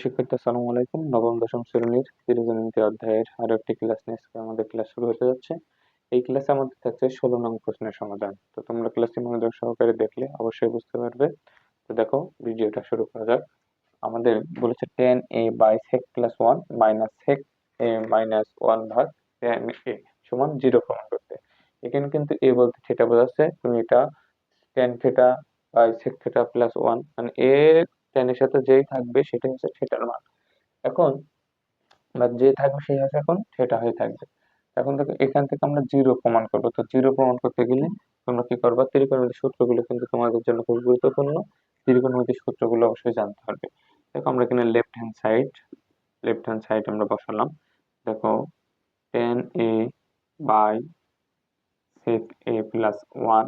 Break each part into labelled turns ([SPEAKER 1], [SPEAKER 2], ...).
[SPEAKER 1] শিক্ষার্থী আসসালামু আলাইকুম। নবম দশম শ্রেণীর ত্রিকোণমিতি অধ্যায়ের আরো একটি ক্লাস নিয়ে আজকে আমাদের ক্লাস শুরু হতে যাচ্ছে। এই ক্লাসে আমাদের থাকছে 16 নং প্রশ্নের সমাধান। তো তোমরা ক্লাসটি মনোযোগ সহকারে দেখলে অবশ্যই বুঝতে পারবে। তো দেখো, ভিডিওটা শুরু করা যাক। আমাদের বলেছে tan a by sec plus 1 minus sec a minus 1 ভাগ tan a সমান 0 প্রমাণ করতে। এখানে কিন্তু a বলতে থিটা বোঝাচ্ছে, তুমি এটা tan theta by sec theta plus 1 মানে a tan এর সাথে যেই থাকবে সেটাই হচ্ছে থিটার মান। এখন বা যে থাকবে সেই হচ্ছে এখন থিটা হয়ে থাকবে। এখন দেখো, এখান থেকে আমরা জিরো প্রমাণ করবো। তো জিরো প্রমাণ করতে গেলে তোমরা কি করবা, ত্রিকোণমিতির সূত্রগুলো কিন্তু তোমাদের জন্য খুব গুরুত্বপূর্ণ। ত্রিকোণমিতির সূত্রগুলো অবশ্যই জানতে হবে। দেখো, আমরা এখানে লেফট হ্যান্ড সাইড আমরা বসালাম। দেখো, tan a by sec a plus 1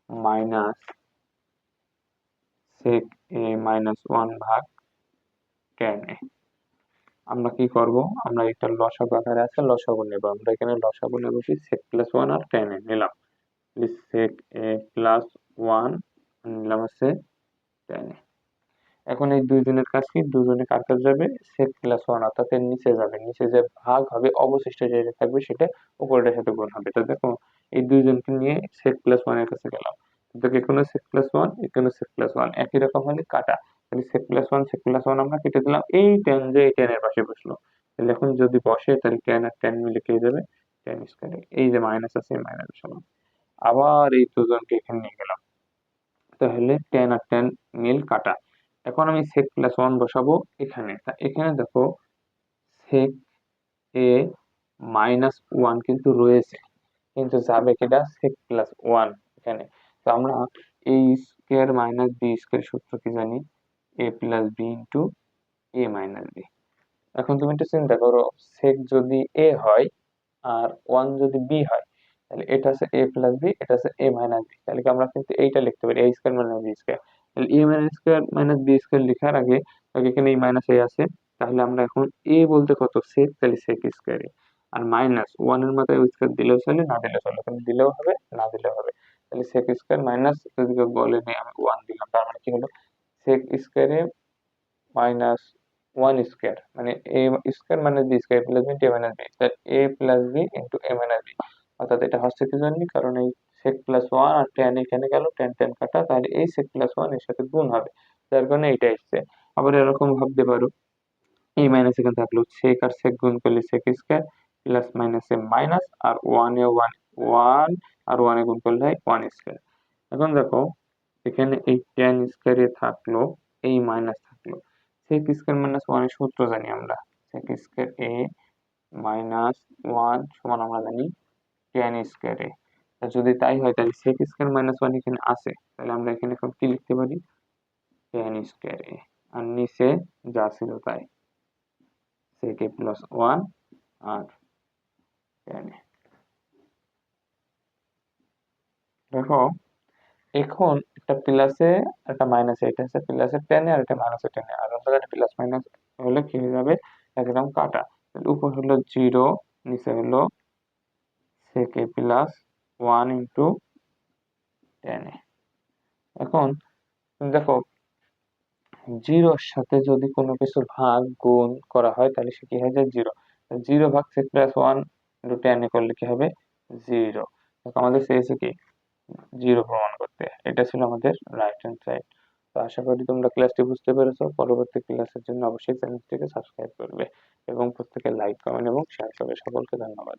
[SPEAKER 1] minus sec a minus 1 ভাগ tan a। আমরা কি করব, আমরা এটা লসাগু আকারে আছে, লসাগু নেব। আমরা এখানে লসাগু নেব কি sec প্লাস 1 আর tan a নিলাম। sec a প্লাস 1 নিলাম হচ্ছে tan a। এখন এই দুইজনের কাজ কি, দুজনে কার কাছে যাবে, sec প্লাস 1 অর্থাৎ এর নিচে যাবে। নিচে যে ভাগ হবে অবশিষ্ট যেটা থাকবে সেটা উপরের সাথে গুণ হবে। তো দেখো, এই দুইজনকে নিয়ে sec প্লাস 1 এর কাছে গেলাম। তো দেখো, এখানে sec প্লাস 1 এখানে sec প্লাস 1 একই রকম হলে কাটা। তাহলে sec প্লাস 1 আমরা কেটে দিলাম। এই tan যে এই tan এর পাশে বসলো। তাহলে এখন যদি বসে তাহলে tan আর tan মিলে কে যাবে, tan স্কয়ার। এই যে মাইনাস আছে মাইনাস সমান। আবার এই দুজনকে এখানে নিয়ে গেলাম। তাহলে tan আর tan মিল কাটা। এখন আমি sec প্লাস 1 বসাবো এখানে। তা এখানে দেখো, sec a মাইনাস 1 কিন্তু রয়েছে, কিন্তু যাবে কেটা sec প্লাস 1 এখানে। তো আমরা a square minus b square সূত্র কি জানি, a plus b into a minus b। এখন তুমি একটু চিন্তা করো, sec যদি a হয় আর 1 যদি b হয়, তাহলে এটা আছে a প্লাস b, এটা আছে a মাইনাস b। তাহলে কি আমরা কিন্তু এইটা লিখতে পারি a square minus b square. তাহলে a minus square minus b square লেখার আগে আগে এখানে এই মাইনাস a আছে। তাহলে আমরা এখন a বলতে কত sec, তাহলে sec স্কয়ার। আর মাইনাস 1 এর মাথায় স্কয়ার দিলেও চলে, না দিলেও চলে, কিন্তু দিলেও হবে না দিলেও হবে। তাহলে sec স্কয়ার মাইনাস, যদি কেউ বলে নেই আমি 1 দিলাম, তার মানে কি হলো sec স্কয়ারে মাইনাস 1 স্কয়ার মানে a square minus b square plus b a minus b, তাহলে a plus b into a minus b। অর্থাৎ এটা হচ্ছে কি জানি, কারণ এই sec প্লাস 1 আর tan এখানে গেল, tan tan কাটা, তাহলে এই sec প্লাস 1 এর সাথে গুণ হবে, যার কারণে এটা এসছে। আবার এরকম ভাবতে পারো, এই মাইনাস এখানে থাকলো, sec আর sec গুণ করলে sec স্কয়ার প্লাস মাইনাস এ মাইনাস, আর 1 এ 1 1 আর 1 এ গুণ করলে হয় 1 স্কয়ার। এখন দেখো, এখানে এই tan স্কয়ার এ থাকলো, এই মাইনাস থাকলো। sec স্কয়ার মাইনাস 1 এর সূত্র জানি আমরা, sec স্কয়ার a মাইনাস 1 সমান আমরা জানি tan স্কয়ার a। যদি তাই হয় তাহলে sec স্কয়ার মাইনাস 1 এখানে আছে, তাহলে আমরা এখানে এখন কি লিখতে পারি, tan স্কয়ার a। আর নিচে যা ছিল তাই, sec a প্লাস 1 আর tan a। দেখো, এখন একটা প্লাসে একটা মাইনাসে, এটা হচ্ছে প্লাসে টেনে আর এটা মাইনাসে টেনে, আর আমরা জানি প্লাস মাইনাস হলে কি হয়ে যাবে, একদম কাটা। তাহলে উপর হলো 0, নিচে হলো sec a plus 1 into tan a। এখন তুমি দেখো, জিরোর সাথে যদি কোনো কিছু ভাগ গুণ করা হয় তাহলে সে কি হয়ে যায়, জিরো। 0 ভাগ sec plus 1 into tan a করলে কি হবে, 0। আমাদের চেয়েছে কি, 0 প্রমাণ করতে। এটা ছিল আমাদের রাইট হ্যান্ড সাইড। তো আশা করি তোমরা ক্লাসটি বুঝতে পেরেছো। পরবর্তী ক্লাসের জন্য অবশ্যই চ্যানেলটিকে সাবস্ক্রাইব করবে এবং প্রত্যেকে লাইক, কমেন্ট এবং শেয়ার করবে। সকলকে ধন্যবাদ।